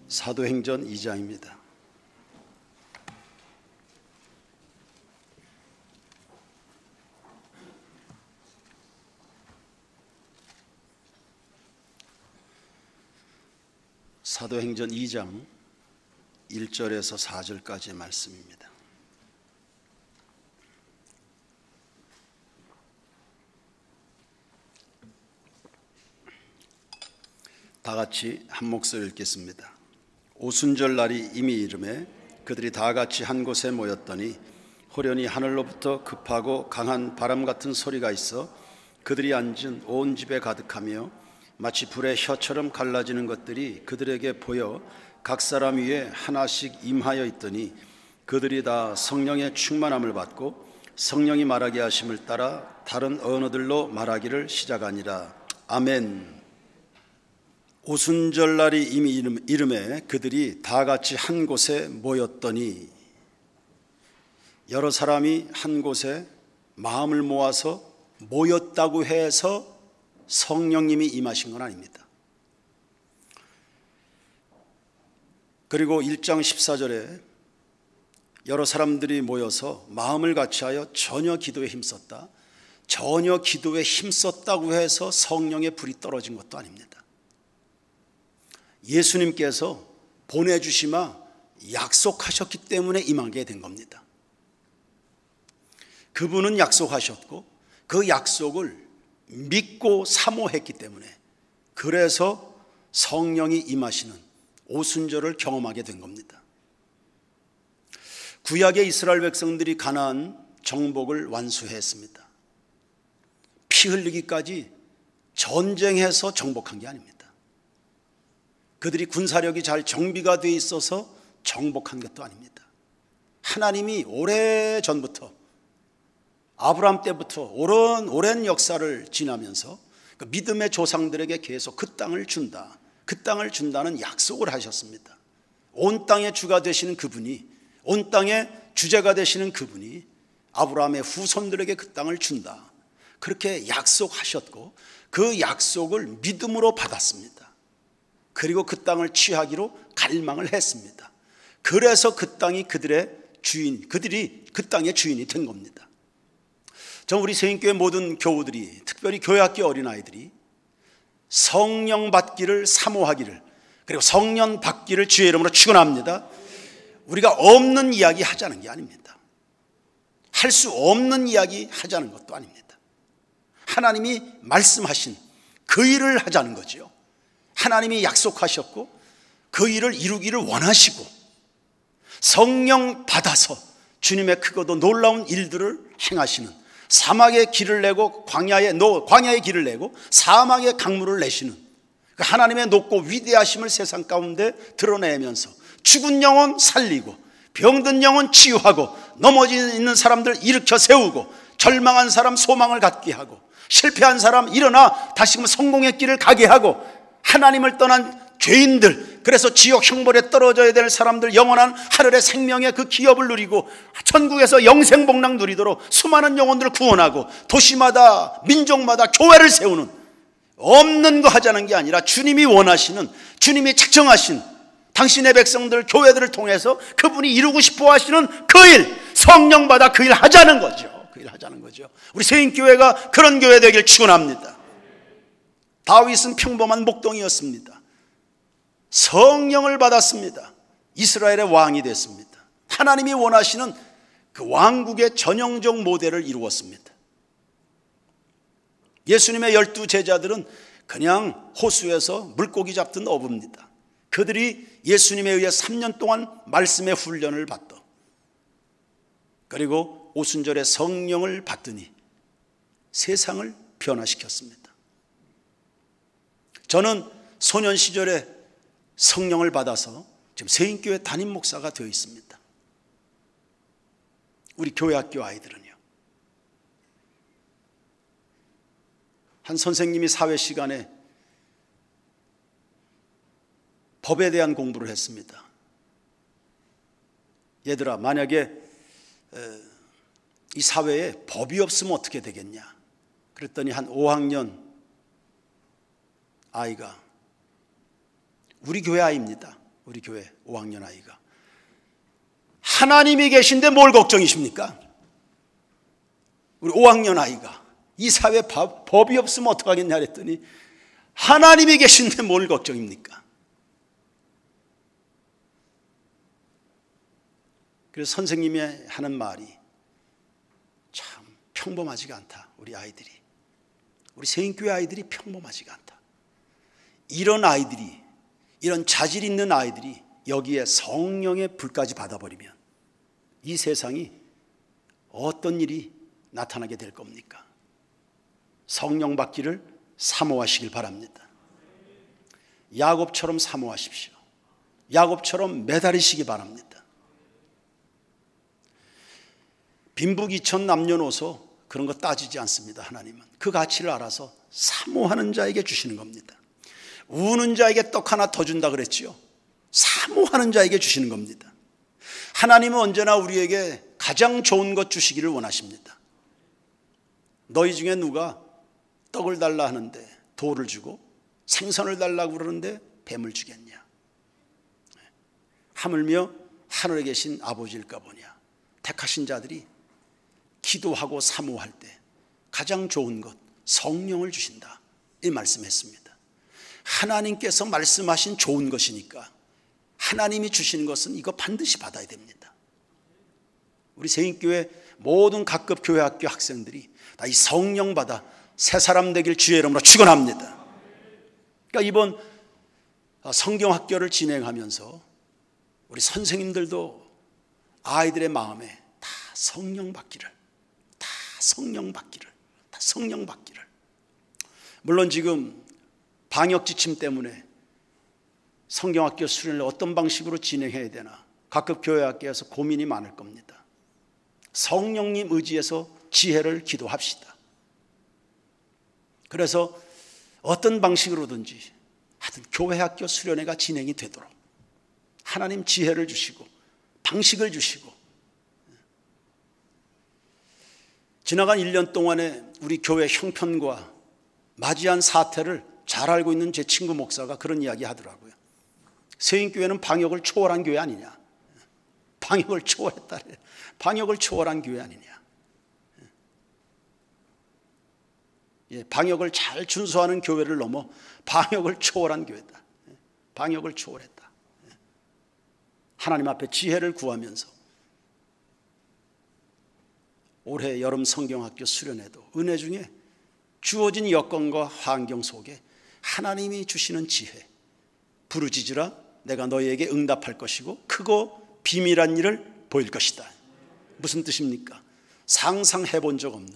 사도행전 2장입니다. 사도행전 2장 1절에서 4절까지의 말씀입니다. 다 같이 한 목소리 읽겠습니다. 오순절 날이 이미 이르매 그들이 다 같이 한 곳에 모였더니 호련히 하늘로부터 급하고 강한 바람 같은 소리가 있어 그들이 앉은 온 집에 가득하며 마치 불의 혀처럼 갈라지는 것들이 그들에게 보여 각 사람 위에 하나씩 임하여 있더니 그들이 다 성령의 충만함을 받고 성령이 말하게 하심을 따라 다른 언어들로 말하기를 시작하니라. 아멘. 오순절 날이 이미 이름에 그들이 다 같이 한 곳에 모였더니, 여러 사람이 한 곳에 마음을 모아서 모였다고 해서 성령님이 임하신 건 아닙니다. 그리고 1장 14절에 여러 사람들이 모여서 마음을 같이하여 전혀 기도에 힘썼다. 전혀 기도에 힘썼다고 해서 성령의 불이 떨어진 것도 아닙니다. 예수님께서 보내주시마 약속하셨기 때문에 임하게 된 겁니다. 그분은 약속하셨고 그 약속을 믿고 사모했기 때문에, 그래서 성령이 임하시는 오순절을 경험하게 된 겁니다. 구약의 이스라엘 백성들이 가나안 정복을 완수했습니다. 피 흘리기까지 전쟁해서 정복한 게 아닙니다. 그들이 군사력이 잘 정비가 되어 있어서 정복한 것도 아닙니다. 하나님이 오래전부터, 아브라함 때부터 오랜 역사를 지나면서 그 믿음의 조상들에게 계속 그 땅을 준다, 그 땅을 준다는 약속을 하셨습니다. 온 땅의 주가 되시는 그분이, 온 땅의 주제가 되시는 그분이 아브라함의 후손들에게 그 땅을 준다, 그렇게 약속하셨고 그 약속을 믿음으로 받았습니다. 그리고 그 땅을 취하기로 갈망을 했습니다. 그래서 그 땅이 그들의 주인, 그들이 그 땅의 주인이 된 겁니다. 전 우리 세인교회 모든 교우들이, 특별히 교회학교 어린아이들이 성령 받기를 사모하기를, 그리고 성령 받기를 주의 이름으로 축원합니다. 우리가 없는 이야기 하자는 게 아닙니다. 할 수 없는 이야기 하자는 것도 아닙니다. 하나님이 말씀하신 그 일을 하자는 거죠. 하나님이 약속하셨고 그 일을 이루기를 원하시고, 성령 받아서 주님의 크고도 놀라운 일들을 행하시는, 사막에 길을 내고 광야에 길을 내고 사막에 강물을 내시는 하나님의 높고 위대하심을 세상 가운데 드러내면서 죽은 영혼 살리고 병든 영혼 치유하고 넘어져 있는 사람들 일으켜 세우고 절망한 사람 소망을 갖게 하고 실패한 사람 일어나 다시금 성공의 길을 가게 하고 하나님을 떠난 죄인들, 그래서 지옥 형벌에 떨어져야 될 사람들 영원한 하늘의 생명의 그 기업을 누리고 천국에서 영생복락 누리도록 수많은 영혼들을 구원하고 도시마다 민족마다 교회를 세우는, 없는 거 하자는 게 아니라 주님이 원하시는, 주님이 작정하신 당신의 백성들 교회들을 통해서 그분이 이루고 싶어 하시는 그 일, 성령 받아 그 일 하자는 거죠. 그 일 하자는 거죠. 우리 세인교회가 그런 교회 되길 축원합니다. 다윗은 평범한 목동이었습니다. 성령을 받았습니다. 이스라엘의 왕이 됐습니다. 하나님이 원하시는 그 왕국의 전형적 모델을 이루었습니다. 예수님의 12 제자들은 그냥 호수에서 물고기 잡던 어부입니다. 그들이 예수님에 의해 3년 동안 말씀의 훈련을 받더, 그리고 오순절에 성령을 받더니 세상을 변화시켰습니다. 저는 소년 시절에 성령을 받아서 지금 세인교회 담임 목사가 되어 있습니다. 우리 교회학교 아이들은요, 한 선생님이 사회 시간에 법에 대한 공부를 했습니다. 얘들아, 만약에 이 사회에 법이 없으면 어떻게 되겠냐? 그랬더니 한 5학년 아이가, 우리 교회 아이입니다. 우리 교회 5학년 아이가. 하나님이 계신데 뭘 걱정이십니까? 우리 5학년 아이가 이 사회에 법이 없으면 어떡하겠냐 그랬더니 하나님이 계신데 뭘 걱정입니까? 그래서 선생님이 하는 말이 참 평범하지가 않다. 우리 아이들이, 우리 세인교회 아이들이 평범하지가 않다. 이런 아이들이, 이런 자질 있는 아이들이 여기에 성령의 불까지 받아버리면 이 세상이 어떤 일이 나타나게 될 겁니까? 성령 받기를 사모하시길 바랍니다. 야곱처럼 사모하십시오. 야곱처럼 매달리시기 바랍니다. 빈부귀천 남녀노소 그런 거 따지지 않습니다. 하나님은 그 가치를 알아서 사모하는 자에게 주시는 겁니다. 우는 자에게 떡 하나 더 준다 그랬지요. 사모하는 자에게 주시는 겁니다. 하나님은 언제나 우리에게 가장 좋은 것 주시기를 원하십니다. 너희 중에 누가 떡을 달라 하는데 돌을 주고 생선을 달라고 그러는데 뱀을 주겠냐? 하물며 하늘에 계신 아버지일까 보냐. 택하신 자들이 기도하고 사모할 때 가장 좋은 것 성령을 주신다, 이 말씀했습니다. 하나님께서 말씀하신 좋은 것이니까 하나님이 주시는 것은 이거 반드시 받아야 됩니다. 우리 세인교회 모든 각급 교회학교 학생들이 다 이 성령 받아 새 사람 되길 주의 이름으로 축원합니다. 그러니까 이번 성경학교를 진행하면서 우리 선생님들도 아이들의 마음에 다 성령 받기를, 다 성령 받기를, 다 성령 받기를. 물론 지금 방역 지침 때문에 성경학교 수련을 어떤 방식으로 진행해야 되나 각급 교회학교에서 고민이 많을 겁니다. 성령님 의지해서 지혜를 기도합시다. 그래서 어떤 방식으로든지 하여튼 교회학교 수련회가 진행이 되도록 하나님 지혜를 주시고 방식을 주시고, 지나간 1년 동안에 우리 교회 형편과 맞이한 사태를 잘 알고 있는 제 친구 목사가 그런 이야기 하더라고요. 세인교회는 방역을 초월한 교회 아니냐. 방역을 초월했다. 방역을 초월한 교회 아니냐. 방역을 잘 준수하는 교회를 넘어 방역을 초월한 교회다. 방역을 초월했다. 하나님 앞에 지혜를 구하면서 올해 여름 성경학교 수련회도 은혜 중에 주어진 여건과 환경 속에 하나님이 주시는 지혜, 부르짖으라 내가 너희에게 응답할 것이고 크고 비밀한 일을 보일 것이다. 무슨 뜻입니까? 상상해 본 적 없는,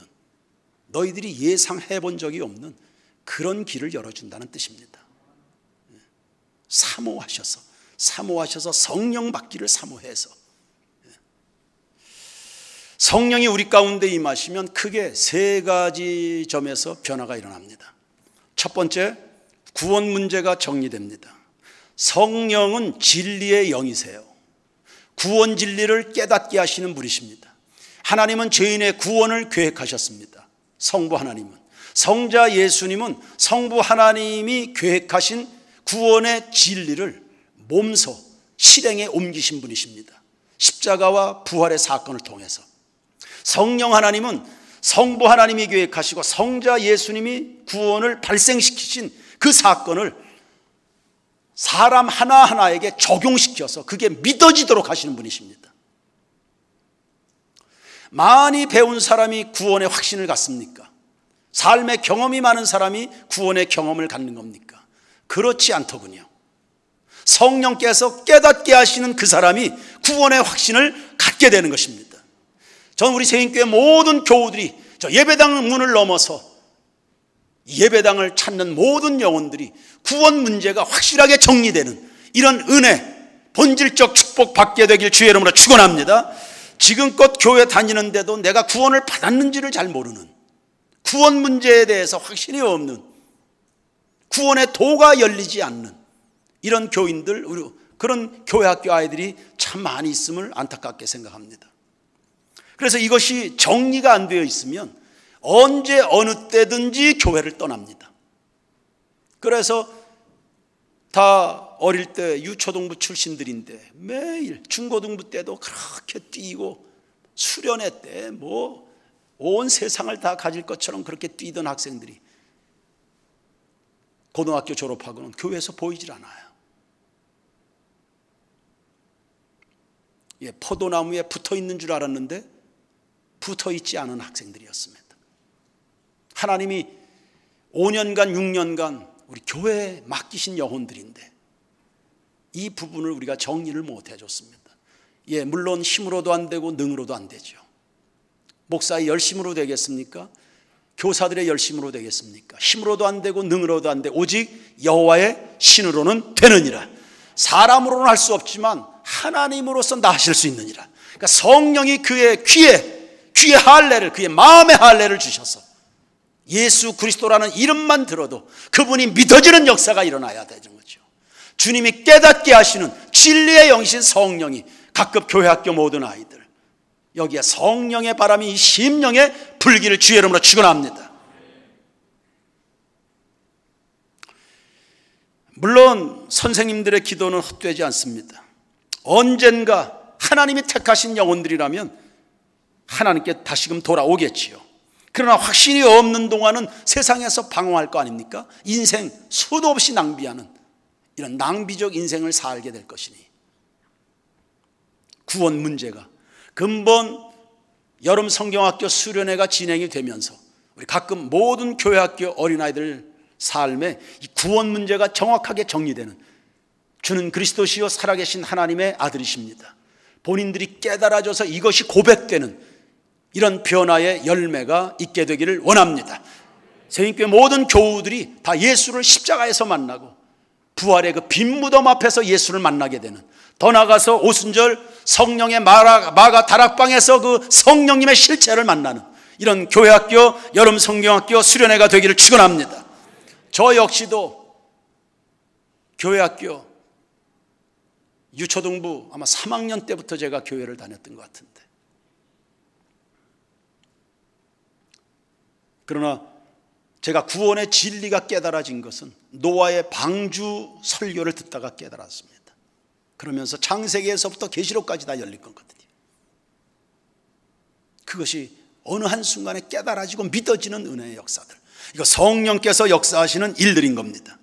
너희들이 예상해 본 적이 없는 그런 길을 열어준다는 뜻입니다. 사모하셔서 성령 받기를 사모해서, 성령이 우리 가운데 임하시면 크게 세 가지 점에서 변화가 일어납니다. 첫 번째, 구원 문제가 정리됩니다. 성령은 진리의 영이세요. 구원 진리를 깨닫게 하시는 분이십니다. 하나님은 죄인의 구원을 계획하셨습니다. 성부 하나님은, 성자 예수님은 성부 하나님이 계획하신 구원의 진리를 몸소 실행에 옮기신 분이십니다. 십자가와 부활의 사건을 통해서. 성령 하나님은 성부 하나님이 계획하시고 성자 예수님이 구원을 발생시키신 그 사건을 사람 하나하나에게 적용시켜서 그게 믿어지도록 하시는 분이십니다. 많이 배운 사람이 구원의 확신을 갖습니까? 삶의 경험이 많은 사람이 구원의 경험을 갖는 겁니까? 그렇지 않더군요. 성령께서 깨닫게 하시는 그 사람이 구원의 확신을 갖게 되는 것입니다. 저는 우리 세인교회 모든 교우들이 저 예배당 문을 넘어서 예배당을 찾는 모든 영혼들이 구원 문제가 확실하게 정리되는 이런 은혜, 본질적 축복 받게 되길 주의 이름으로 축원합니다. 지금껏 교회 다니는데도 내가 구원을 받았는지를 잘 모르는, 구원 문제에 대해서 확신이 없는, 구원의 도가 열리지 않는 이런 교인들, 그런 교회학교 아이들이 참 많이 있음을 안타깝게 생각합니다. 그래서 이것이 정리가 안 되어 있으면 언제 어느 때든지 교회를 떠납니다. 그래서 다 어릴 때 유초등부 출신들인데 매일 중고등부 때도 그렇게 뛰고 수련회 때 뭐 온 세상을 다 가질 것처럼 그렇게 뛰던 학생들이 고등학교 졸업하고는 교회에서 보이질 않아요. 포도나무에 붙어 있는 줄 알았는데 붙어 있지 않은 학생들이었습니다. 하나님이 5년간 6년간 우리 교회에 맡기신 영혼들인데 이 부분을 우리가 정리를 못 해줬습니다. 물론 힘으로도 안 되고 능으로도 안 되죠. 목사의 열심으로 되겠습니까? 교사들의 열심으로 되겠습니까? 힘으로도 안 되고 능으로도 안 되고 오직 여호와의 신으로는 되느니라. 사람으로는 할 수 없지만 하나님으로서 다 하실 수 있느니라. 그러니까 성령이 그의 귀의 할례를, 그의 마음의 할례를 주셔서 예수 그리스도라는 이름만 들어도 그분이 믿어지는 역사가 일어나야 되는 거죠. 주님이 깨닫게 하시는 진리의 영이신 성령이 각급 교회학교 모든 아이들, 여기에 성령의 바람이 심령의 불기를 주의 이름으로 축원합니다. 물론 선생님들의 기도는 헛되지 않습니다. 언젠가 하나님이 택하신 영혼들이라면 하나님께 다시금 돌아오겠지요. 그러나 확신이 없는 동안은 세상에서 방황할 거 아닙니까? 인생 수도 없이 낭비하는 이런 낭비적 인생을 살게 될 것이니 구원 문제가 근본 여름 성경학교 수련회가 진행이 되면서 우리 가끔 모든 교회학교 어린아이들 삶에 이 구원 문제가 정확하게 정리되는, 주는 그리스도시요 살아계신 하나님의 아들이십니다. 본인들이 깨달아져서 이것이 고백되는 이런 변화의 열매가 있게 되기를 원합니다. 세인교회 모든 교우들이 다 예수를 십자가에서 만나고 부활의 그 빈 무덤 앞에서 예수를 만나게 되는, 더 나아가서 오순절 성령의 마가 다락방에서 그 성령님의 실체를 만나는 이런 교회학교 여름 성경학교 수련회가 되기를 축원합니다. 저 역시도 교회학교 유초등부 아마 3학년 때부터 제가 교회를 다녔던 것 같은데, 그러나 제가 구원의 진리가 깨달아진 것은 노아의 방주 설교를 듣다가 깨달았습니다. 그러면서 창세기에서부터 계시록까지 다 열린 거거든요. 그것이 어느 한순간에 깨달아지고 믿어지는 은혜의 역사들, 이거 성령께서 역사하시는 일들인 겁니다.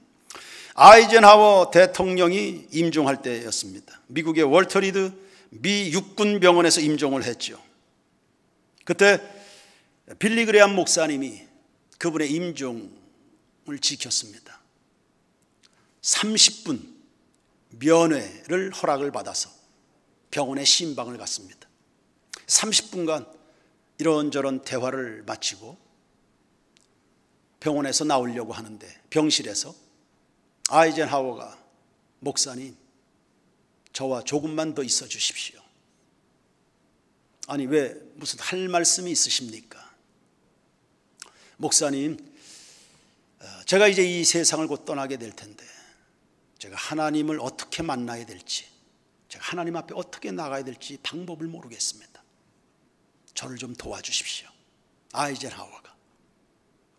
아이젠하워 대통령이 임종할 때였습니다. 미국의 월터 리드 미 육군병원에서 임종을 했죠. 그때 빌리 그레암 목사님이 그분의 임종을 지켰습니다. 30분 면회를 허락을 받아서 병원에 신방을 갔습니다. 30분간 이런저런 대화를 마치고 병원에서 나오려고 하는데 병실에서 아이젠하워가 목사님, 저와 조금만 더 있어 주십시오. 아니, 왜 무슨 할 말씀이 있으십니까? 목사님, 제가 이제 이 세상을 곧 떠나게 될 텐데 제가 하나님을 어떻게 만나야 될지, 제가 하나님 앞에 어떻게 나가야 될지 방법을 모르겠습니다. 저를 좀 도와주십시오. 아이젠하워가.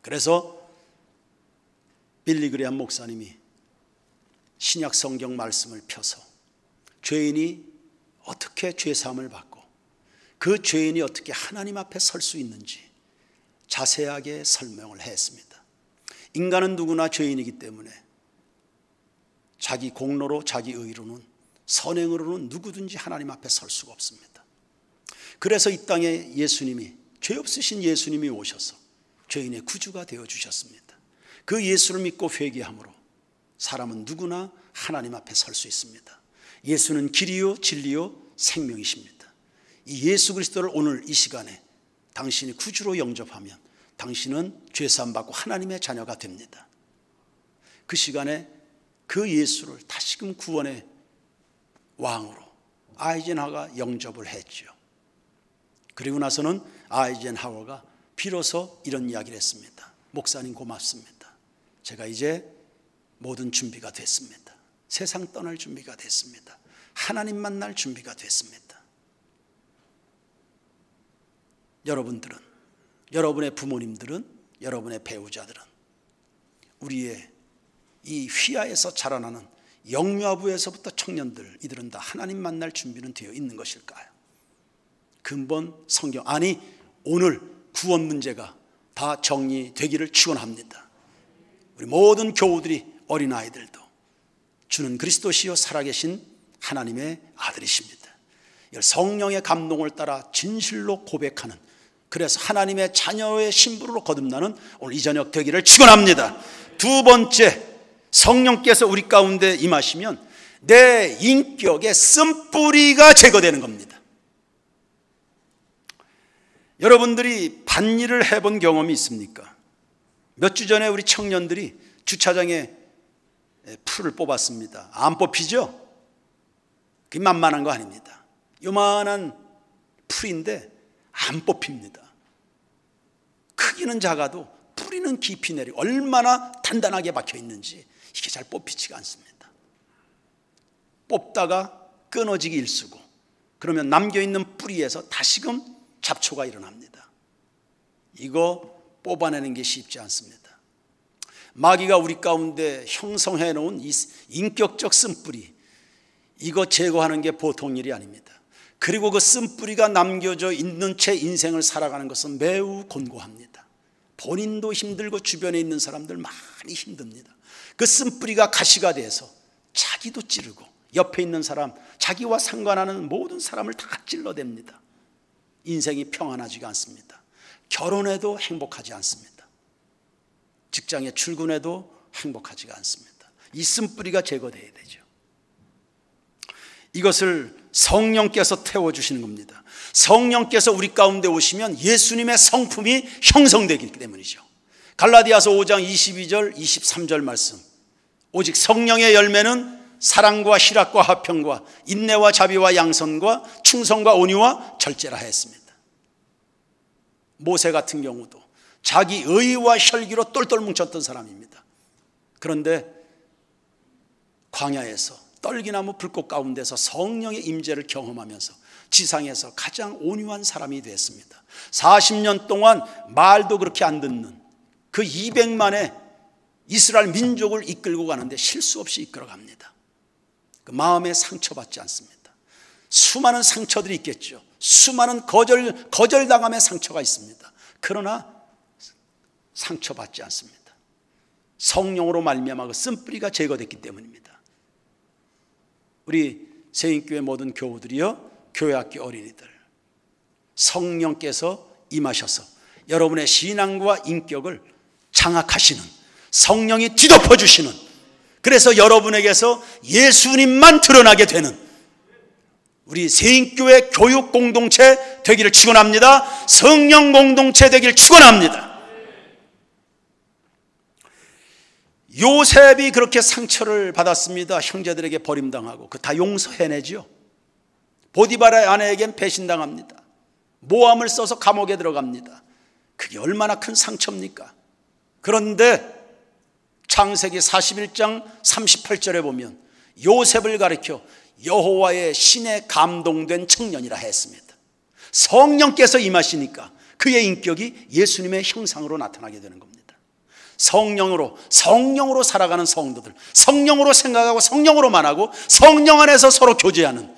그래서 빌리 그레암 목사님이 신약 성경 말씀을 펴서 죄인이 어떻게 죄사함을 받고 그 죄인이 어떻게 하나님 앞에 설 수 있는지 자세하게 설명을 했습니다. 인간은 누구나 죄인이기 때문에 자기 공로로, 자기 의로는, 선행으로는 누구든지 하나님 앞에 설 수가 없습니다. 그래서 이 땅에 예수님이, 죄 없으신 예수님이 오셔서 죄인의 구주가 되어주셨습니다. 그 예수를 믿고 회개함으로 사람은 누구나 하나님 앞에 설 수 있습니다. 예수는 길이요 진리요 생명이십니다. 이 예수 그리스도를 오늘 이 시간에 당신이 구주로 영접하면 당신은 죄사함 받고 하나님의 자녀가 됩니다. 그 시간에 그 예수를 다시금 구원의 왕으로 아이젠하워가 영접을 했죠. 그리고 나서는 아이젠하워가 비로소 이런 이야기를 했습니다. 목사님 고맙습니다. 제가 이제 모든 준비가 됐습니다. 세상 떠날 준비가 됐습니다. 하나님 만날 준비가 됐습니다. 여러분들은, 여러분의 부모님들은, 여러분의 배우자들은 우리의 이 휘하에서 자라나는 영유아부에서부터 청년들, 이들은 다 하나님 만날 준비는 되어 있는 것일까요? 근본 성경, 아니 오늘 구원 문제가 다 정리되기를 축원합니다. 우리 모든 교우들이, 어린아이들도 주는 그리스도시요 살아계신 하나님의 아들이십니다. 성령의 감동을 따라 진실로 고백하는, 그래서 하나님의 자녀의 신부로 거듭나는 오늘 이 저녁 되기를 축원합니다. 두 번째, 성령께서 우리 가운데 임하시면 내 인격의 쓴뿌리가 제거되는 겁니다. 여러분들이 밭일을 해본 경험이 있습니까? 몇 주 전에 우리 청년들이 주차장에 풀을 뽑았습니다. 안 뽑히죠? 그게 만만한 거 아닙니다. 요만한 풀인데 안 뽑힙니다. 크기는 작아도 뿌리는 깊이 내리고 얼마나 단단하게 박혀 있는지 이게 잘 뽑히지가 않습니다. 뽑다가 끊어지기 일쑤고, 그러면 남겨있는 뿌리에서 다시금 잡초가 일어납니다. 이거 뽑아내는 게 쉽지 않습니다. 마귀가 우리 가운데 형성해 놓은 이 인격적 쓴뿌리, 이거 제거하는 게 보통 일이 아닙니다. 그리고 그 쓴뿌리가 남겨져 있는 채 인생을 살아가는 것은 매우 곤고합니다. 본인도 힘들고 주변에 있는 사람들 많이 힘듭니다. 그 쓴뿌리가 가시가 돼서 자기도 찌르고 옆에 있는 사람, 자기와 상관하는 모든 사람을 다 찔러댑니다. 인생이 평안하지가 않습니다. 결혼해도 행복하지 않습니다. 직장에 출근해도 행복하지가 않습니다. 이 쓴뿌리가 제거돼야 되죠. 이것을 성령께서 태워주시는 겁니다. 성령께서 우리 가운데 오시면 예수님의 성품이 형성되기 때문이죠. 갈라디아서 5장 22절 23절 말씀, 오직 성령의 열매는 사랑과 희락과 화평과 인내와 자비와 양선과 충성과 온유와 절제라 했습니다. 모세 같은 경우도 자기 의와 혈기로 똘똘 뭉쳤던 사람입니다. 그런데 광야에서 떨기나무 불꽃 가운데서 성령의 임재를 경험하면서 지상에서 가장 온유한 사람이 됐습니다. 40년 동안 말도 그렇게 안 듣는 그 200만의 이스라엘 민족을 이끌고 가는데 실수 없이 이끌어갑니다. 그 마음에 상처받지 않습니다. 수많은 상처들이 있겠죠. 수많은 거절당함의 상처가 있습니다. 그러나 상처받지 않습니다. 성령으로 말미암아 그 쓴뿌리가 제거됐기 때문입니다. 우리 세인교회 모든 교우들이요, 교회학교 어린이들, 성령께서 임하셔서 여러분의 신앙과 인격을 장악하시는, 성령이 뒤덮어주시는, 그래서 여러분에게서 예수님만 드러나게 되는 우리 세인교회 교육 공동체 되기를 축원합니다. 성령 공동체 되기를 축원합니다. 요셉이 그렇게 상처를 받았습니다. 형제들에게 버림당하고 그 다 용서해내죠. 보디바라의 아내에겐 배신당합니다. 모함을 써서 감옥에 들어갑니다. 그게 얼마나 큰 상처입니까? 그런데 창세기 41장 38절에 보면 요셉을 가리켜 여호와의 신에 감동된 청년이라 했습니다. 성령께서 임하시니까 그의 인격이 예수님의 형상으로 나타나게 되는 겁니다. 성령으로 살아가는 성도들, 성령으로 생각하고 성령으로 말하고 성령 안에서 서로 교제하는,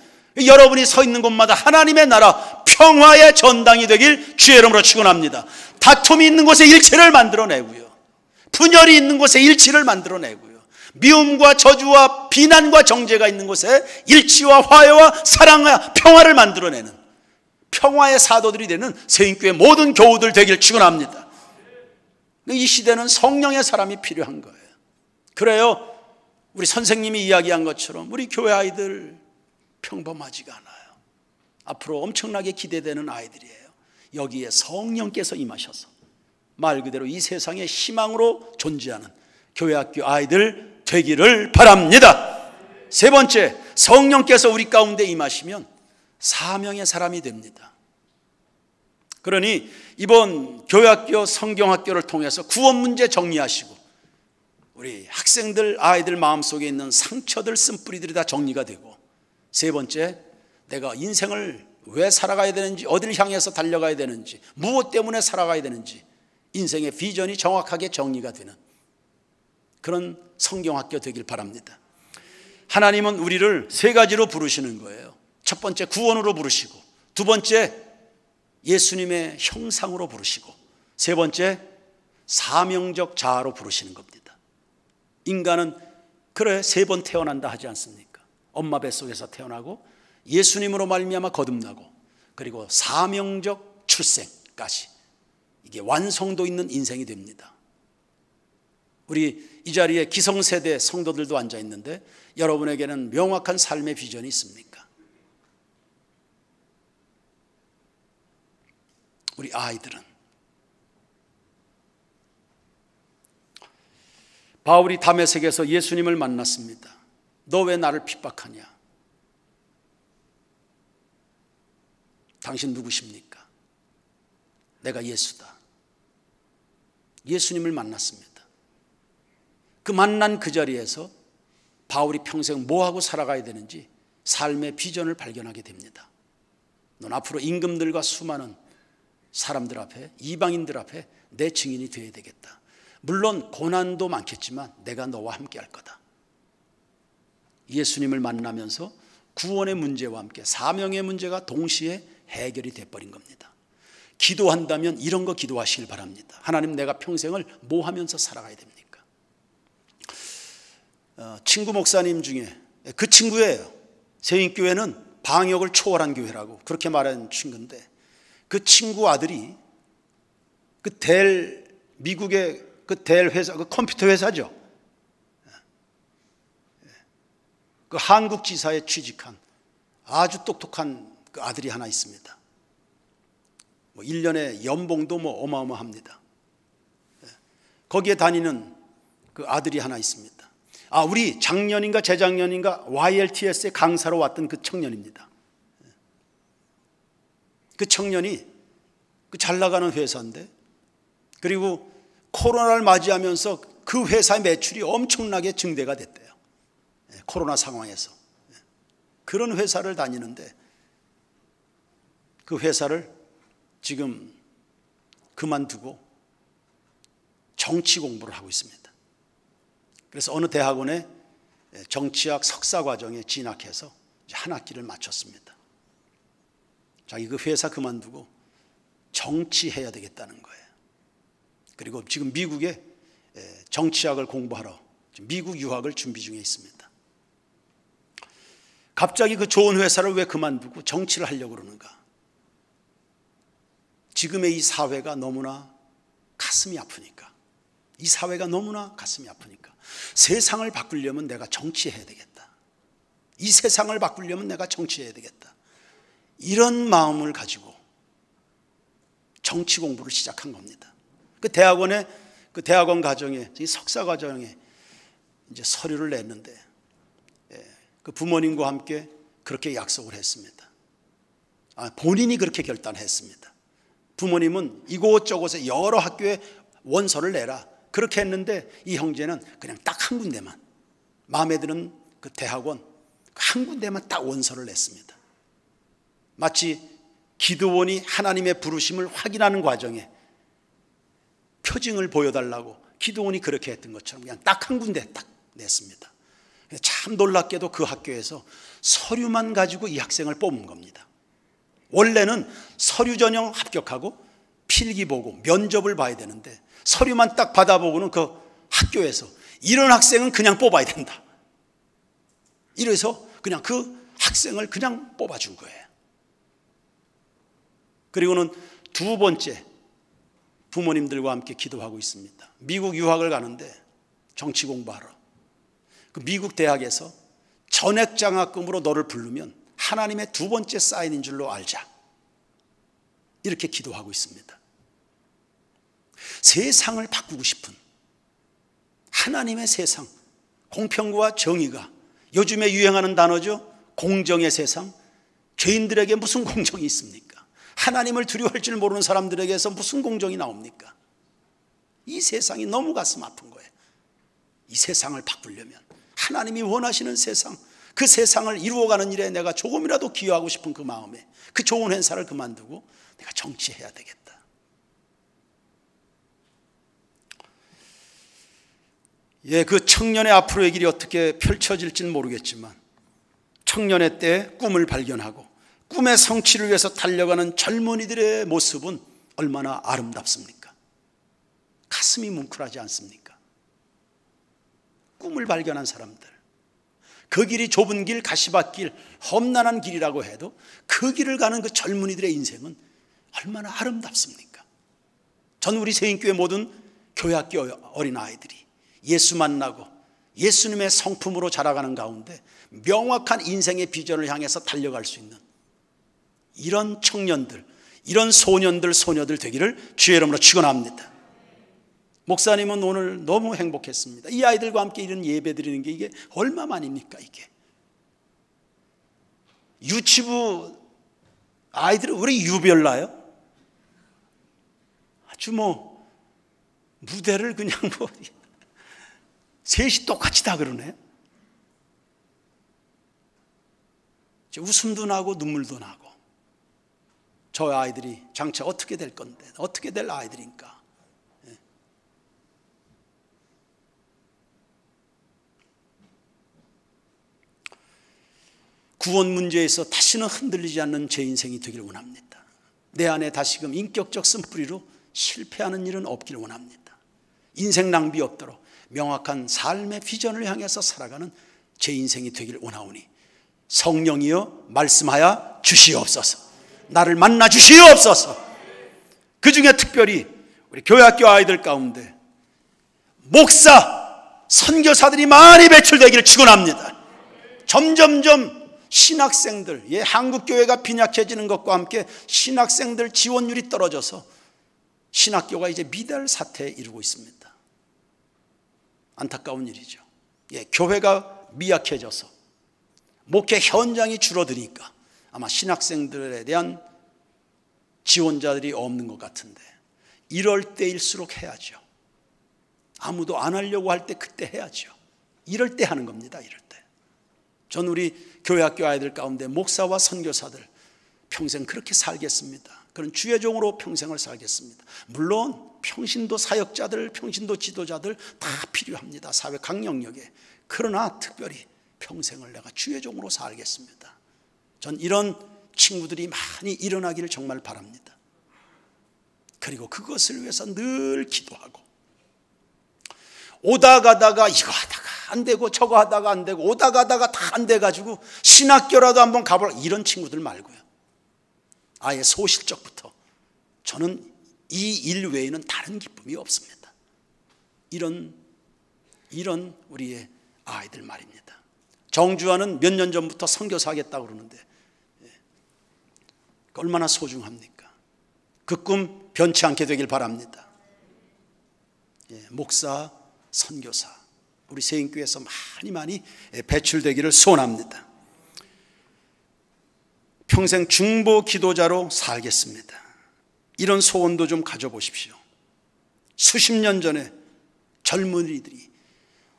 여러분이 서 있는 곳마다 하나님의 나라 평화의 전당이 되길 주의 이름으로 축원합니다. 다툼이 있는 곳에 일치를 만들어내고요, 분열이 있는 곳에 일치를 만들어내고요, 미움과 저주와 비난과 정죄가 있는 곳에 일치와 화해와 사랑과 평화를 만들어내는 평화의 사도들이 되는 세인교회 모든 교우들 되길 축원합니다. 이 시대는 성령의 사람이 필요한 거예요. 그래요, 우리 선생님이 이야기한 것처럼 우리 교회 아이들 평범하지가 않아요. 앞으로 엄청나게 기대되는 아이들이에요. 여기에 성령께서 임하셔서 말 그대로 이 세상의 희망으로 존재하는 교회학교 아이들 되기를 바랍니다. 세 번째, 성령께서 우리 가운데 임하시면 사명의 사람이 됩니다. 그러니 이번 교회학교 성경학교를 통해서 구원 문제 정리하시고 우리 학생들 아이들 마음속에 있는 상처들 쓴뿌리들이 다 정리가 되고, 세 번째, 내가 인생을 왜 살아가야 되는지, 어디를 향해서 달려가야 되는지, 무엇 때문에 살아가야 되는지 인생의 비전이 정확하게 정리가 되는 그런 성경학교 되길 바랍니다. 하나님은 우리를 세 가지로 부르시는 거예요. 첫 번째 구원으로 부르시고, 두 번째 예수님의 형상으로 부르시고, 세 번째 사명적 자아로 부르시는 겁니다. 인간은 그래 세 번 태어난다 하지 않습니까? 엄마 뱃속에서 태어나고 예수님으로 말미암아 거듭나고 그리고 사명적 출생까지, 이게 완성도 있는 인생이 됩니다. 우리 이 자리에 기성세대 성도들도 앉아 있는데 여러분에게는 명확한 삶의 비전이 있습니까? 우리 아이들은, 바울이 다메섹에서 예수님을 만났습니다. 너 왜 나를 핍박하냐? 당신 누구십니까? 내가 예수다. 예수님을 만났습니다. 그 만난 그 자리에서 바울이 평생 뭐하고 살아가야 되는지 삶의 비전을 발견하게 됩니다. 넌 앞으로 임금들과 수많은 사람들 앞에, 이방인들 앞에 내 증인이 되어야 되겠다. 물론 고난도 많겠지만 내가 너와 함께 할 거다. 예수님을 만나면서 구원의 문제와 함께 사명의 문제가 동시에 해결이 돼버린 겁니다. 기도한다면 이런 거 기도하시길 바랍니다. 하나님, 내가 평생을 뭐 하면서 살아가야 됩니까? 친구 목사님 중에, 그 친구예요. 세인교회는 방역을 초월한 교회라고 그렇게 말하는 친구인데, 그 친구 아들이 그 미국의 그 델 회사, 그 컴퓨터 회사죠. 그 한국 지사에 취직한 아주 똑똑한 그 아들이 하나 있습니다. 1년에 연봉도 어마어마합니다. 거기에 다니는 그 아들이 하나 있습니다. 우리 작년인가 재작년인가 YLTS에 강사로 왔던 그 청년입니다. 그 청년이 그 잘 나가는 회사인데, 그리고 코로나를 맞이하면서 그 회사의 매출이 엄청나게 증대가 됐대요. 코로나 상황에서. 그런 회사를 다니는데 그 회사를 지금 그만두고 정치 공부를 하고 있습니다. 그래서 어느 대학원에 정치학 석사 과정에 진학해서 한 학기를 마쳤습니다. 자기 그 회사 그만두고 정치해야 되겠다는 거예요. 그리고 지금 미국에 정치학을 공부하러 미국 유학을 준비 중에 있습니다. 갑자기 그 좋은 회사를 왜 그만두고 정치를 하려고 그러는가? 지금의 이 사회가 너무나 가슴이 아프니까, 이 사회가 너무나 가슴이 아프니까 세상을 바꾸려면 내가 정치해야 되겠다. 이 세상을 바꾸려면 내가 정치해야 되겠다. 이런 마음을 가지고 정치 공부를 시작한 겁니다. 그 대학원 과정에, 석사 과정에 이제 서류를 냈는데, 그 부모님과 함께 그렇게 약속을 했습니다. 본인이 그렇게 결단했습니다. 부모님은 이곳저곳에 여러 학교에 원서를 내라 그렇게 했는데, 이 형제는 그냥 딱 한 군데만, 마음에 드는 그 대학원 한 군데만 딱 원서를 냈습니다. 마치 기드온이 하나님의 부르심을 확인하는 과정에 표징을 보여달라고 기드온이 그렇게 했던 것처럼 그냥 딱 한 군데 딱 냈습니다. 참 놀랍게도 그 학교에서 서류만 가지고 이 학생을 뽑은 겁니다. 원래는 서류 전형 합격하고 필기 보고 면접을 봐야 되는데, 서류만 딱 받아보고는 그 학교에서 이런 학생은 그냥 뽑아야 된다, 이래서 그냥 그 학생을 그냥 뽑아준 거예요. 그리고는 두 번째, 부모님들과 함께 기도하고 있습니다. 미국 유학을 가는데 정치 공부하러, 그 미국 대학에서 전액 장학금으로 너를 부르면 하나님의 두 번째 사인인 줄로 알자, 이렇게 기도하고 있습니다. 세상을 바꾸고 싶은 하나님의 세상, 공평과 정의가, 요즘에 유행하는 단어죠. 공정의 세상. 죄인들에게 무슨 공정이 있습니까? 하나님을 두려워할 줄 모르는 사람들에게서 무슨 공정이 나옵니까? 이 세상이 너무 가슴 아픈 거예요. 이 세상을 바꾸려면 하나님이 원하시는 세상, 그 세상을 이루어가는 일에 내가 조금이라도 기여하고 싶은 그 마음에, 그 좋은 회사를 그만두고 내가 정치해야 되겠다. 그 청년의 앞으로의 길이 어떻게 펼쳐질지는 모르겠지만 청년의 때 꿈을 발견하고 꿈의 성취를 위해서 달려가는 젊은이들의 모습은 얼마나 아름답습니까? 가슴이 뭉클하지 않습니까? 꿈을 발견한 사람들, 그 길이 좁은 길, 가시밭길, 험난한 길이라고 해도 그 길을 가는 그 젊은이들의 인생은 얼마나 아름답습니까? 전 우리 세인교회 모든 교회학교 어린아이들이 예수 만나고 예수님의 성품으로 자라가는 가운데 명확한 인생의 비전을 향해서 달려갈 수 있는 이런 청년들, 이런 소년들, 소녀들 되기를 주의 이름으로 축원합니다. 목사님은 오늘 너무 행복했습니다. 이 아이들과 함께 이런 예배 드리는 게 이게 얼마만입니까? 이게 유치부 아이들은 우리 유별나요? 아주 무대를 그냥 셋이 똑같이 다 그러네. 웃음도 나고 눈물도 나고, 저 아이들이 장차 어떻게 될 건데, 어떻게 될 아이들인가. 구원 문제에서 다시는 흔들리지 않는 제 인생이 되길 원합니다. 내 안에 다시금 인격적 쓴뿌리로 실패하는 일은 없길 원합니다. 인생 낭비 없도록 명확한 삶의 비전을 향해서 살아가는 제 인생이 되길 원하오니 성령이여 말씀하여 주시옵소서. 나를 만나 주시옵소서. 그 중에 특별히 우리 교회학교 아이들 가운데 목사, 선교사들이 많이 배출되기를 축원합니다. 점점점 신학생들, 한국교회가 빈약해지는 것과 함께 신학생들 지원율이 떨어져서 신학교가 이제 미달 사태에 이르고 있습니다. 안타까운 일이죠. 교회가 미약해져서 목회 현장이 줄어드니까 아마 신학생들에 대한 지원자들이 없는 것 같은데, 이럴 때일수록 해야죠. 아무도 안 하려고 할 때 그때 해야죠. 이럴 때 하는 겁니다. 이럴 때. 전 우리 교회학교 아이들 가운데 목사와 선교사들 평생 그렇게 살겠습니다. 그런 주의 종으로 평생을 살겠습니다. 물론 평신도 사역자들, 평신도 지도자들 다 필요합니다. 사회 각 영역에. 그러나 특별히 평생을 내가 주의 종으로 살겠습니다. 전 이런 친구들이 많이 일어나기를 정말 바랍니다. 그리고 그것을 위해서 늘 기도하고, 오다 가다가 이거 하다가 안 되고 저거 하다가 안 되고 오다 가다가 다 안 돼가지고 신학교라도 한번 가보라, 이런 친구들 말고요. 아예 소실적부터 저는 이 일 외에는 다른 기쁨이 없습니다. 이런 우리의 아이들 말입니다. 정주환은 몇 년 전부터 선교사 하겠다고 그러는데 얼마나 소중합니까? 그 꿈 변치 않게 되길 바랍니다. 목사, 선교사 우리 세인교회에서 많이 배출되기를 소원합니다. 평생 중보 기도자로 살겠습니다. 이런 소원도 좀 가져보십시오. 수십 년 전에 젊은이들이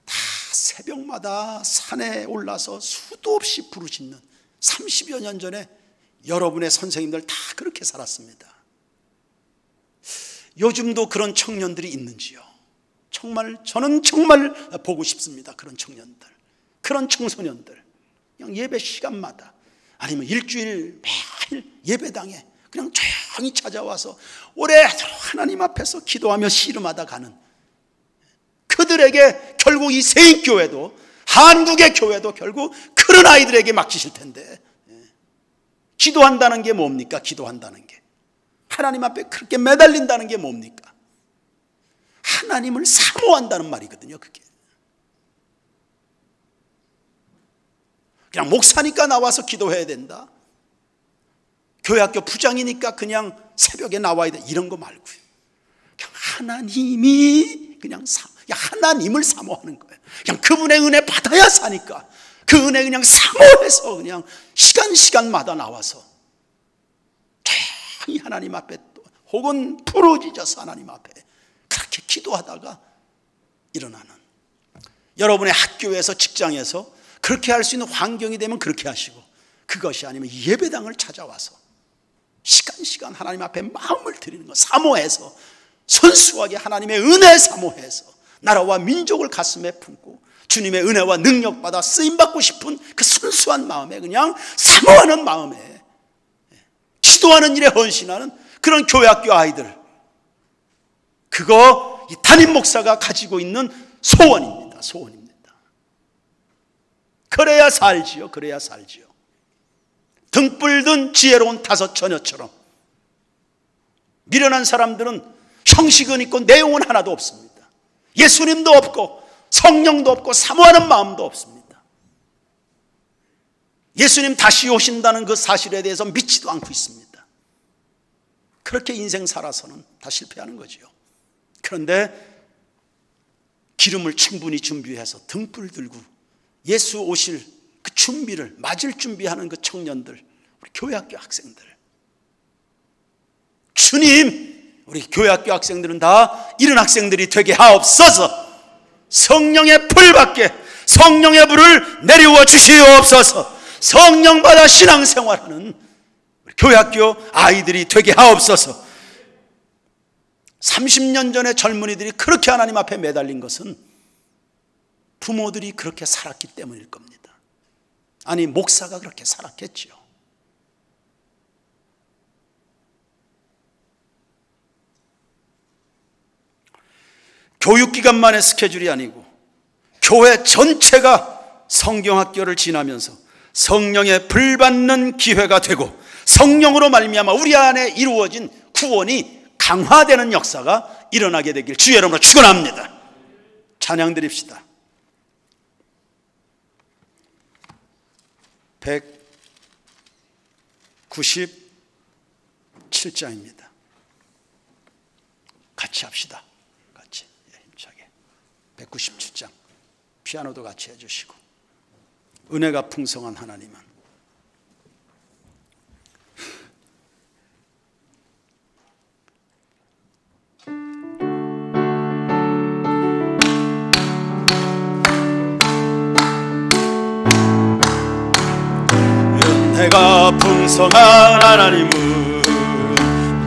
다 새벽마다 산에 올라서 수도 없이 부르짖는 30여 년 전에 여러분의 선생님들 다 그렇게 살았습니다. 요즘도 그런 청년들이 있는지요? 저는 정말 보고 싶습니다. 그런 청년들, 그런 청소년들, 그냥 예배 시간마다 아니면 일주일 매일 예배당에 그냥 조용히 찾아와서 오래도록 하나님 앞에서 기도하며 씨름하다 가는 그들에게 결국 이 세인교회도, 한국의 교회도 결국 그런 아이들에게 맡기실 텐데, 기도한다는 게 뭡니까? 기도한다는 게 하나님 앞에 그렇게 매달린다는 게 뭡니까? 하나님을 사모한다는 말이거든요. 그게 그냥 목사니까 나와서 기도해야 된다, 교회학교 부장이니까 그냥 새벽에 나와야 돼, 이런 거 말고요. 그냥 하나님이 그냥 하나님을 사모하는 거예요. 그냥 그분의 은혜 받아야 사니까 그 은혜 그냥 사모해서 그냥 시간마다 나와서 조용히 하나님 앞에, 혹은 부르짖어서 하나님 앞에 그렇게 기도하다가 일어나는, 여러분의 학교에서, 직장에서 그렇게 할 수 있는 환경이 되면 그렇게 하시고, 그것이 아니면 예배당을 찾아와서 시간 하나님 앞에 마음을 드리는 것, 사모해서 순수하게 하나님의 은혜 사모해서 나라와 민족을 가슴에 품고 주님의 은혜와 능력받아 쓰임받고 싶은 그 순수한 마음에, 그냥 사모하는 마음에 기도하는 일에 헌신하는 그런 교회학교 아이들, 그거 이 담임 목사가 가지고 있는 소원입니다. 소원입니다. 그래야 살지요. 그래야 살지요. 등불 든 지혜로운 5 처녀처럼 미련한 사람들은 형식은 있고 내용은 하나도 없습니다. 예수님도 없고 성령도 없고 사모하는 마음도 없습니다. 예수님 다시 오신다는 그 사실에 대해서 믿지도 않고 있습니다. 그렇게 인생 살아서는 다 실패하는 거지요. 그런데 기름을 충분히 준비해서 등불 들고 예수 오실 그 준비를 맞을 준비하는 그 청년들, 우리 교회학교 학생들, 주님, 우리 교회학교 학생들은 다 이런 학생들이 되게 하옵소서. 성령의 불 받게 성령의 불을 내려와 주시옵소서. 성령 받아 신앙생활하는 우리 교회학교 아이들이 되게 하옵소서. 30년 전에 젊은이들이 그렇게 하나님 앞에 매달린 것은 부모들이 그렇게 살았기 때문일 겁니다. 아니, 목사가 그렇게 살았겠지요. 교육기관만의 스케줄이 아니고 교회 전체가 성경학교를 지나면서 성령의 불 받는 기회가 되고 성령으로 말미암아 우리 안에 이루어진 구원이 강화되는 역사가 일어나게 되길 주의 이름으로 축원합니다. 찬양 드립시다. 197장입니다. 같이 합시다. 같이 힘차게. 197장 피아노도 같이 해주시고. 은혜가 풍성한 하나님은 은혜가 풍성한 하나님은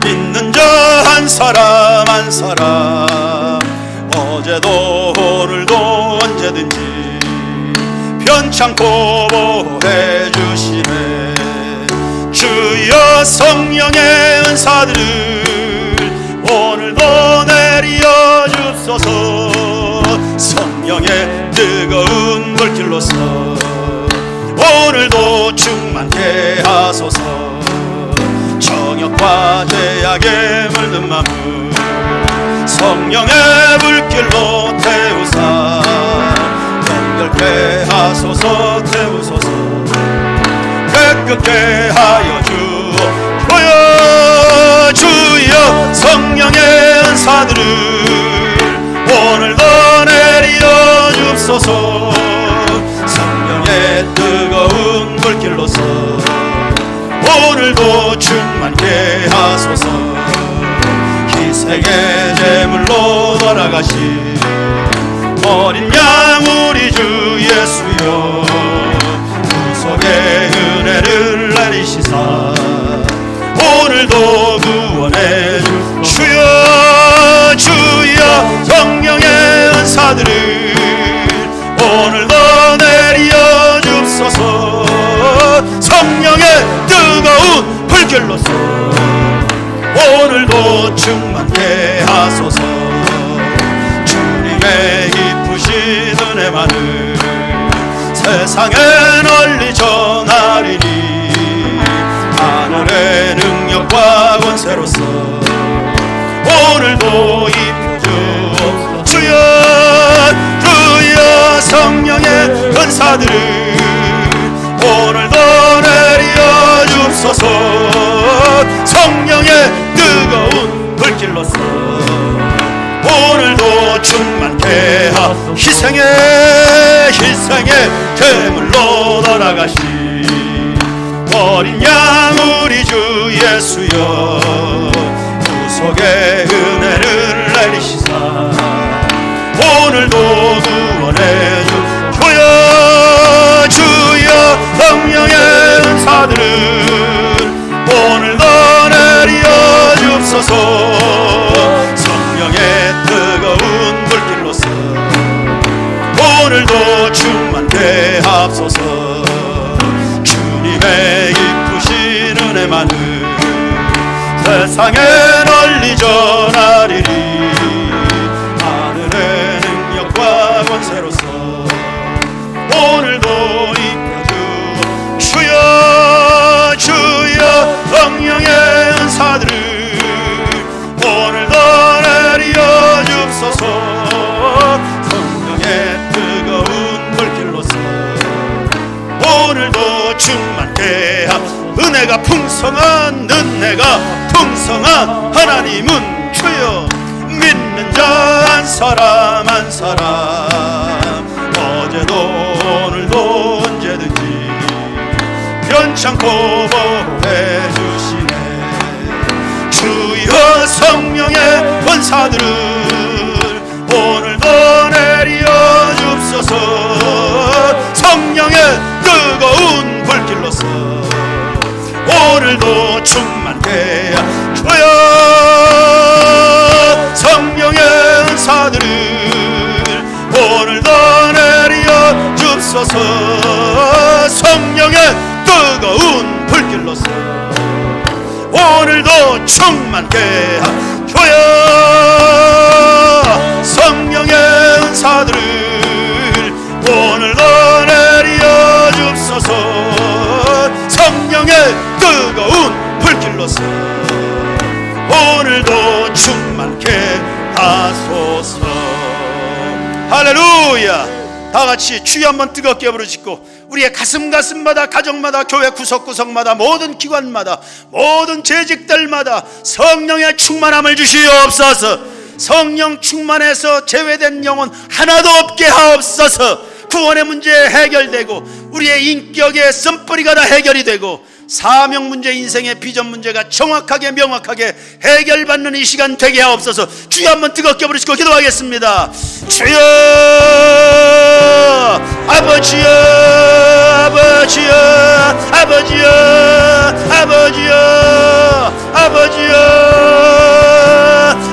믿는 자 한 사람 한 사람 어제도 오늘도 언제든지 편찮고 보호해 주시네. 주여 성령의 은사들을 오늘도 내려 주소서. 성령의 뜨거운 불길로서 오늘도 충만케 하소서. 정욕과 죄악에 물든 마음 성령의 불길로 태우사 정결케 하소서. 태우소서. 깨끗게 하여 주옵소서. 주여 성령의 은사들을 오늘도 내려 주소서. 성령의 뜨거운 불길로서 오늘도 충만케 하소서. 희생의 제물로 돌아가신 어린 양 우리 주 예수여 구속의 은혜를 내리시사 오늘도 구원해 주시오. 주여 성령의 은사들을 오늘도 내려 주소서. 성령의 뜨거운 불길로서 오늘도 충만케 하소서. 주님의 기쁘신 은혜만을 세상에 널리 전하리니 하늘의 능력과 권세로서 오늘도 입혀주옵소서. 주여 성령의 은사들을 오늘도 내려 주소서. 성령의 뜨거운 불길로서 오늘도 충만케 하소서. 희생의 제물로 돌아가신 어린 양 우리 주 예수여 구속의 은혜를 내리시사 오늘도 구원해 주소서. 주여 성령의 은사들을 오늘도 내려 주소서. 성령의 뜨거운 불길로서 주옵소서. 주님의 이쁘신 은혜만은 세상에 널리 전하리리. 하늘의 능력과 권세로서 오늘도 입혀주 주여 주여. 성령의 은사들을 오늘도 내려 주옵소서. 성령의 뜨거운 불길로서 오늘도 충만케 함. 은혜가 풍성한 하나님은 주여. 믿는 자 한 사람 한 사람 어제도 오늘도 언제든지 변찮고 보호해 주시네. 주여 성령의 권사들을 오늘도 내려 주옵소서. 성령의 뜨거운 불길로서 오늘도 충만케 주여. 성령의 은사들을 오늘도 내려 주옵소서. 성령의 뜨거운 불길로서 오늘도 충만케 주여. 성령의 은사들을 오늘도 내려 주옵소서. 성령의 뜨거운 불길로서 오늘도 충만케 하소서. 할렐루야. 다같이 주여 한번 뜨겁게 부르짖고 우리의 가슴마다 가정마다 교회 구석구석마다 모든 기관마다 모든 재직들마다 성령의 충만함을 주시옵소서. 성령 충만해서 제외된 영혼 하나도 없게 하옵소서. 구원의 문제 해결되고 우리의 인격의 쓴뿌리가 다 해결이 되고 사명 문제, 인생의 비전 문제가 정확하게 명확하게 해결받는 이 시간 되게 하옵소서. 주여 한번 뜨겁게 부르시고 기도하겠습니다. 주여 아버지여 아버지여 아버지여 아버지여 아버지여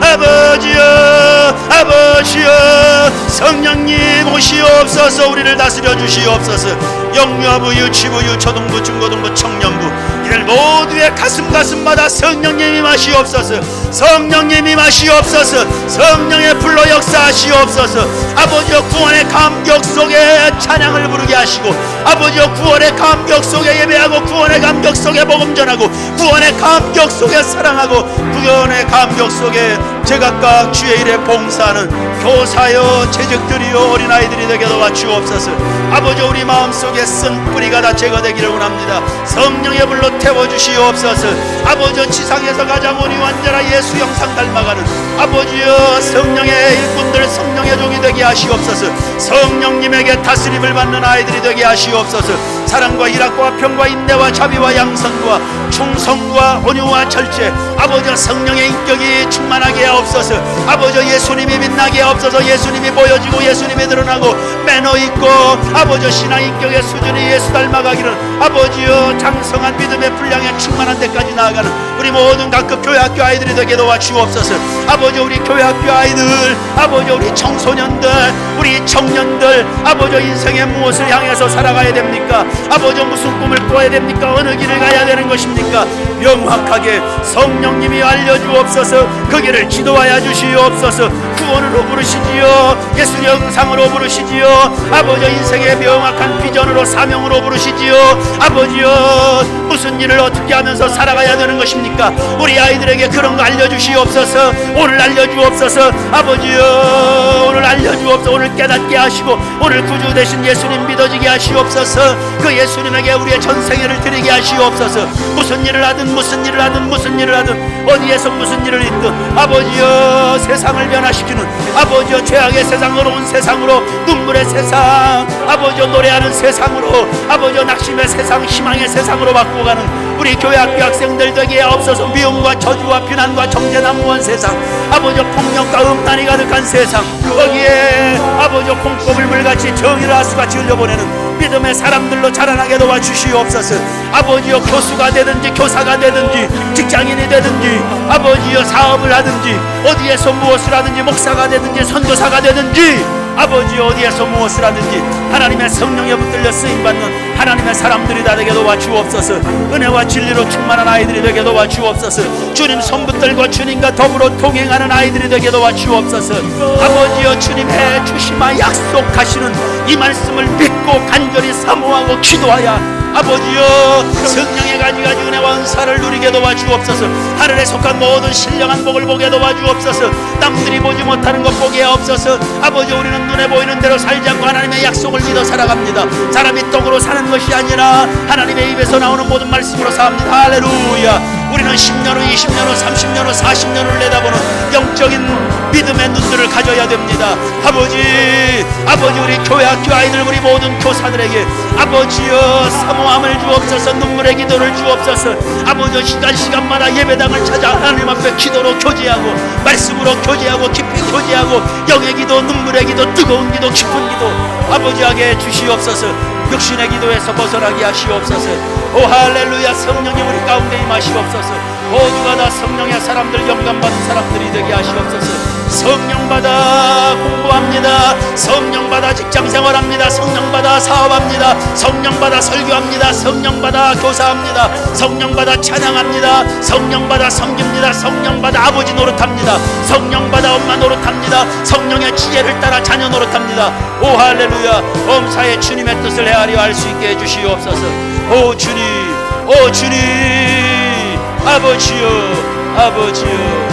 아버지여 아버지여. 성령님 오시옵소서. 우리를 다스려 주시옵소서. 영유아부 유치부 유초등부 중고등부 청년부 이들 모두의 가슴마다 성령님이 임하시옵소서. 성령님이 임하시옵소서. 성령의 불로 역사하시옵소서. 아버지여 구원의 감격 속에 찬양을 부르게 하시고 아버지여 구원의 감격 속에 예배하고 구원의 감격 속에 복음 전하고 구원의 감격 속에 사랑하고 구원의 감격 속에 제각각 주의 일에 봉사하는 교사여 재직들이여 어린아이들이 되게 도와주옵소서. 아버지 우리 마음속에 쓴 뿌리가 다 제거되기를 원합니다. 성령의 불로 태워주시옵소서. 아버지 지상에서 가장 우리 완전한 예수 형상 닮아가는 아버지여 성령의 일꾼들 성령의 종이 되게 하시옵소서. 성령님에게 다스림을 받는 아이들이 되게 하시옵소서. 사랑과 희락과 평과 인내와 자비와 양선과 충성과 온유와 절제 아버지 성령의 인격이 충만하게 하옵소서. 아버지 예수님이 빛나게 하옵소서. 예수님이 보여지고 예수님이 드러나고 매너 있고 아버지 신앙 인격의 수준이 예수 닮아가기를 아버지여 장성한 믿음의 분량에 충만한 데까지 나아가는 우리 모든 각급 교회학교 아이들이 되게 도와주옵소서. 아버지 우리 교회학교 아이들 아버지 우리 청소년들 우리 청년들 아버지 인생의 무엇을 향해서 살아가야 됩니까? 아버지 무슨 꿈을 꿔야 됩니까? 어느 길을 가야 되는 것입니까? 명확하게 성령님이 알려주옵소서. 그 길을 지도하여 주시옵소서. 구원으로 부르시지요. 예수 영상으로 부르시지요. 아버지 인생의 명확한 비전으로 사명으로 부르시지요. 아버지요 무슨 일을 어떻게 하면서 살아가야 되는 것입니까? 우리 아이들에게 그런 거 알려주시옵소서. 오늘 알려주옵소서. 아버지요 오늘 알려주옵소서. 오늘 깨닫게 하시고 오늘 구주 되신 예수님 믿어지게 하시옵소서. 그 예수님에게 우리의 전생애를 드리게 하시옵소서. 무슨 일을 하든 무슨 일을 하든 무슨 일을 하든 어디에서 무슨 일을 있든 아버지여 세상을 변화시키는 아버지여 죄악의 세상 어려운 세상으로 눈물의 세상 아버지여 노래하는 세상으로 아버지여 낙심의 세상 희망의 세상으로 바꾸어가는 우리 교회 학교 학생들 되게 하옵소서. 미움과 저주와 비난과 정죄난무한 세상 아버지여 폭력과 음란이 가득한 세상 거기에 아버지여 콩고물 물같이 정의를 하수같이 흘려보내는 믿음의 사람들로 자라나게 도와주시옵소서. 아버지여 교수가 되든지 교사가 되든지 직장인이 되든지 아버지여 사업을 하든지 어디에서 무엇을 하든지 목사가 되든지 선교사가 되든지 아버지 어디에서 무엇을 하든지 하나님의 성령에 붙들려 쓰임받는 하나님의 사람들이 다 되게 도와주옵소서. 은혜와 진리로 충만한 아이들이 되게 도와주옵소서. 주님 손붙들고 주님과 더불어 동행하는 아이들이 되게 도와주옵소서. 아버지여 주님 해주시마 약속하시는 이 말씀을 믿고 간절히 사모하고 기도하여 아버지여 성령의 가지가지 은혜와 은사를 누리게 도와주옵소서. 하늘에 속한 모든 신령한 복을 보게 도와주옵소서. 남들이 보지 못하는 것 보게 하옵소서. 아버지 우리는 눈에 보이는 대로 살지 않고 하나님의 약속을 믿어 살아갑니다. 사람이 떡으로 사는 것이 아니라 하나님의 입에서 나오는 모든 말씀으로 삽니다. 할렐루야. 우리는 10년 후 20년 후 30년 후 40년 후를 내다보는 영적인 믿음의 눈들을 가져야 됩니다. 아버지 우리 교회 학교 아이들 우리 모든 교사들에게 아버지여 사모함을 주옵소서. 눈물의 기도를 주옵소서. 아버지 시간마다 예배당을 찾아 하나님 앞에 기도로 교제하고 말씀으로 교제하고 깊이 교제하고 영의 기도 눈물의 기도 뜨거운 기도 깊은 기도 아버지에게 주시옵소서. 육신의 기도에서 벗어나게 하시옵소서. 오 할렐루야. 성령이 우리 가운데 임하시옵소서. 모두가 다 성령의 사람들 영감받은 사람들이 되게 하시옵소서. 성령받아 공부합니다. 성령받아 직장생활합니다. 성령받아 사업합니다. 성령받아 설교합니다. 성령받아 교사합니다. 성령받아 찬양합니다. 성령받아 섬깁니다. 성령받아 아버지 노릇합니다. 성령받아 엄마 노릇합니다. 성령의 지혜를 따라 자녀 노릇합니다. 오 할렐루야. 엄사에 주님의 뜻을 헤아려 할 수 있게 해주시옵소서. 오 주님, 오 주님, 아버지여, 아버지여.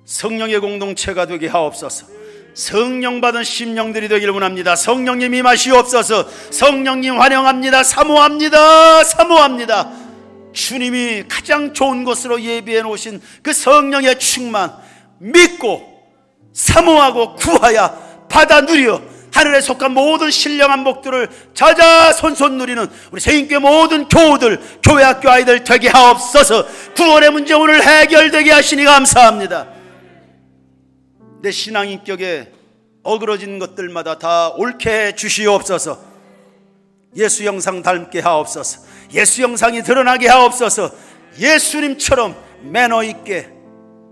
성령의 공동체가 되게 하옵소서. 성령 받은 심령들이 되기를 원합니다. 성령님 임하시옵소서. 성령님 환영합니다. 사모합니다. 사모합니다. 주님이 가장 좋은 것으로 예비해 놓으신 그 성령의 충만 믿고 사모하고 구하여 받아 누려 하늘에 속한 모든 신령한 복들을 자자손손 누리는 우리 세인교회 모든 교우들 교회 학교 아이들 되게 하옵소서. 구원의 문제 오늘 해결되게 하시니 감사합니다. 내 신앙 인격에 어그러진 것들마다 다 옳게 해 주시옵소서. 예수 형상 닮게 하옵소서. 예수 형상이 드러나게 하옵소서. 예수님처럼 매너 있게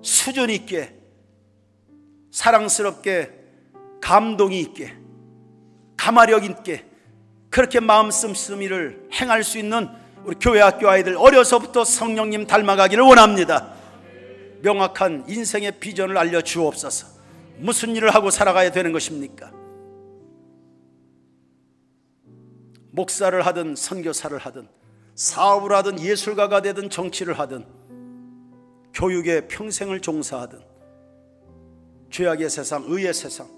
수준 있게 사랑스럽게 감동이 있게 가마력 있게 그렇게 마음 씀씀이를 행할 수 있는 우리 교회 학교 아이들 어려서부터 성령님 닮아가기를 원합니다. 명확한 인생의 비전을 알려주옵소서. 무슨 일을 하고 살아가야 되는 것입니까? 목사를 하든 선교사를 하든 사업을 하든 예술가가 되든 정치를 하든 교육에 평생을 종사하든 죄악의 세상, 의의 세상,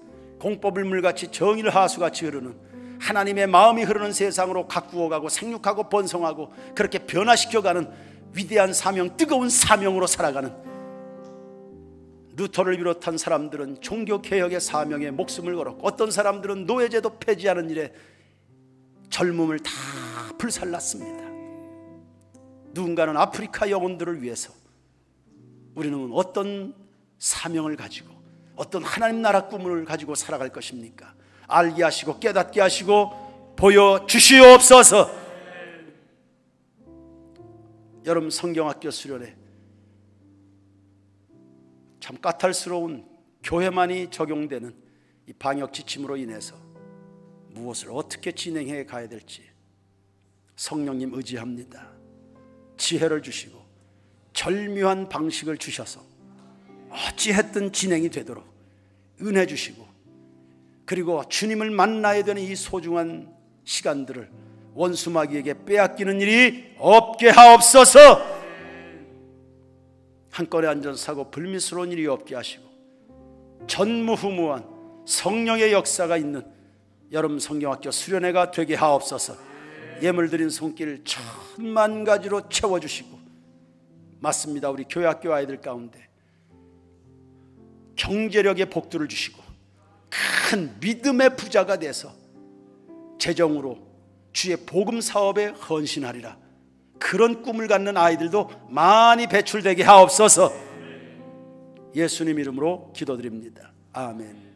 공법을 물같이 정의를 하수같이 흐르는 하나님의 마음이 흐르는 세상으로 가꾸어가고 생육하고 번성하고 그렇게 변화시켜가는 위대한 사명, 뜨거운 사명으로 살아가는 루터를 비롯한 사람들은 종교개혁의 사명에 목숨을 걸었고 어떤 사람들은 노예제도 폐지하는 일에 젊음을 다 불살랐습니다. 누군가는 아프리카 영혼들을 위해서 우리는 어떤 사명을 가지고 어떤 하나님 나라 꿈을 가지고 살아갈 것입니까? 알게 하시고 깨닫게 하시고 보여주시옵소서. 여러분 성경학교 수련회 참 까탈스러운 교회만이 적용되는 이 방역 지침으로 인해서 무엇을 어떻게 진행해 가야 될지 성령님 의지합니다. 지혜를 주시고 절묘한 방식을 주셔서 어찌했든 진행이 되도록 은혜 주시고 그리고 주님을 만나야 되는 이 소중한 시간들을 원수 마귀에게 빼앗기는 일이 없게 하옵소서. 한 건에 앉아서 사고 불미스러운 일이 없게 하시고 전무후무한 성령의 역사가 있는 여러분 성경학교 수련회가 되게 하옵소서. 예물드린 손길 천만 가지로 채워주시고 맞습니다. 우리 교회학교 아이들 가운데 경제력의 복들을 주시고 큰 믿음의 부자가 돼서 재정으로 주의 복음 사업에 헌신하리라. 그런 꿈을 갖는 아이들도 많이 배출되게 하옵소서. 예수님 이름으로 기도드립니다. 아멘.